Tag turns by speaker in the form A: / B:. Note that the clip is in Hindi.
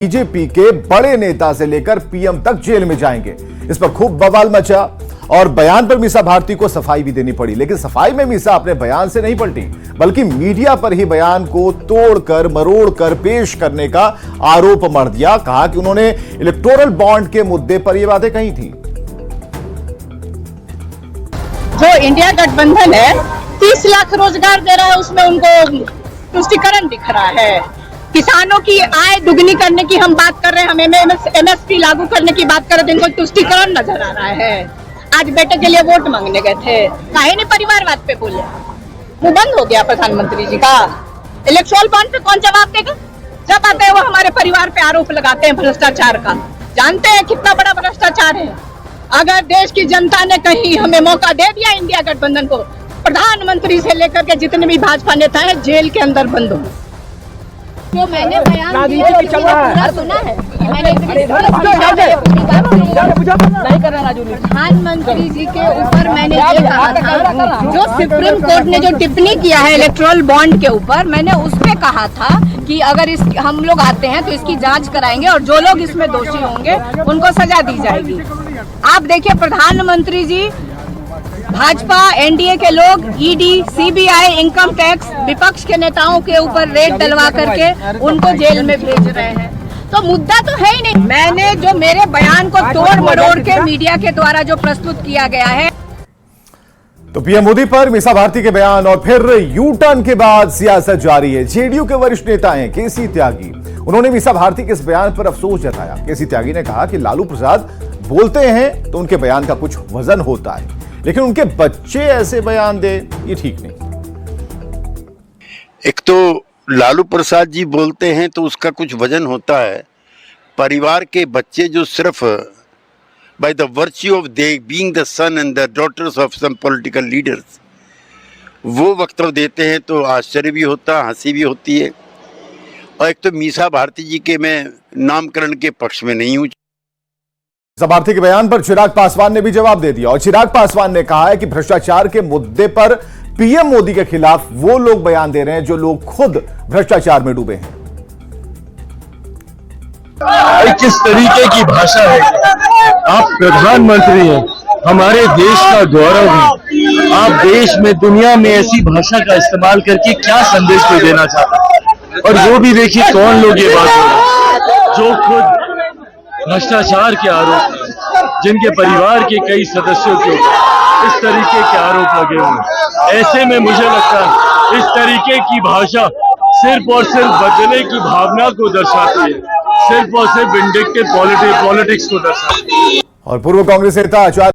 A: बीजेपी के बड़े नेता से लेकर पीएम तक जेल में जाएंगे। इस पर खूब बवाल मचा और बयान पर मीसा भारती को सफाई भी देनी पड़ी। लेकिन सफाई में मीसा अपने बयान से नहीं पलटी, बल्कि मीडिया पर ही बयान को तोड़कर मरोड़कर पेश करने का आरोप मढ़ दिया। कहा कि उन्होंने इलेक्टोरल बॉन्ड के मुद्दे पर यह बातें कही थी।
B: जो इंडिया गठबंधन है 30 लाख रोजगार दे रहा है, उसमें उनको तुष्टिकरण दिख रहा है। किसानों की आय दुगनी करने की हम बात कर रहे हैं, हम एमएसपी लागू करने की बात कर रहे थे, इनको तुष्टिकरण नजर आ रहा है। आज बेटे के लिए वोट मांगने गए थे, काहे नहीं परिवारवाद पे बोले? मुंह बंद हो गया प्रधानमंत्री जी का। इलेक्टोरल बॉन्ड पे कौन जवाब देगा? जब आते हैं वो हमारे परिवार पे आरोप लगाते हैं भ्रष्टाचार का। जानते हैं कितना बड़ा भ्रष्टाचार है। अगर देश की जनता ने कहीं हमें मौका दे दिया इंडिया गठबंधन को, प्रधानमंत्री से लेकर के जितने भी भाजपा नेता हैं जेल के अंदर बंद हो। जो मैंने बयान दिया पूरा सुना है। प्रधानमंत्री जी के ऊपर मैंने ये कहा था, जो सुप्रीम कोर्ट ने जो टिप्पणी किया है इलेक्टोरल बॉन्ड के ऊपर, मैंने उस पे कहा था कि अगर हम लोग आते हैं तो इसकी जांच कराएंगे और जो लोग इसमें दोषी होंगे उनको सजा दी जाएगी। आप देखिए प्रधानमंत्री जी, भाजपा एनडीए के लोग ईडी, सीबीआई, इनकम टैक्स, विपक्ष के नेताओं के ऊपर रेड डलवा करके उनको जेल में भेज रहे हैं। तो मुद्दा तो है ही नहीं। मैंने जो मेरे बयान को तोड़ मरोड़ के मीडिया के द्वारा जो प्रस्तुत किया गया है।
A: तो पीएम मोदी पर मीसा भारती के बयान और फिर यू टर्न के बाद सियासत जारी है। जेडीयू के वरिष्ठ नेता हैं केसी त्यागी, उन्होंने मीसा भारती के इस बयान पर अफसोस जताया। केसी त्यागी ने कहा कि लालू प्रसाद बोलते हैं तो उनके बयान का कुछ वजन होता है, लेकिन उनके बच्चे ऐसे बयान दे ये ठीक नहीं।
C: एक तो लालू प्रसाद जी बोलते हैं तो उसका कुछ वजन होता है। परिवार के बच्चे जो सिर्फ by the virtue of they being the son and the daughters of some political leaders वो वक्तव्य देते हैं तो आश्चर्य भी होता, हंसी भी होती है। और एक तो मीसा भारती जी के मैं नामकरण के पक्ष में नहीं हूँ।
A: मीसा भारती के बयान पर चिराग पासवान ने भी जवाब दे दिया और चिराग पासवान ने कहा है कि भ्रष्टाचार के मुद्दे पर पीएम मोदी के खिलाफ वो लोग बयान दे रहे हैं जो लोग खुद भ्रष्टाचार में डूबे हैं।
D: किस तरीके की भाषा है? आप प्रधानमंत्री हैं, हमारे देश का गौरव है। आप देश में, दुनिया में ऐसी भाषा का इस्तेमाल करके क्या संदेश को देना चाहते हैं? और वो भी देखिए कौन लोग ये बात कर रहे हैं जो खुद भ्रष्टाचार के आरोप, जिनके परिवार के कई सदस्यों के इस तरीके के आरोप लगे हुए। ऐसे में मुझे लगता है इस तरीके की भाषा सिर्फ और सिर्फ बदलने की भावना को दर्शाती है, सिर्फ और सिर्फ विंडिक्टिव पॉलिटिक्स को दर्शाती है।
A: और पूर्व कांग्रेस नेता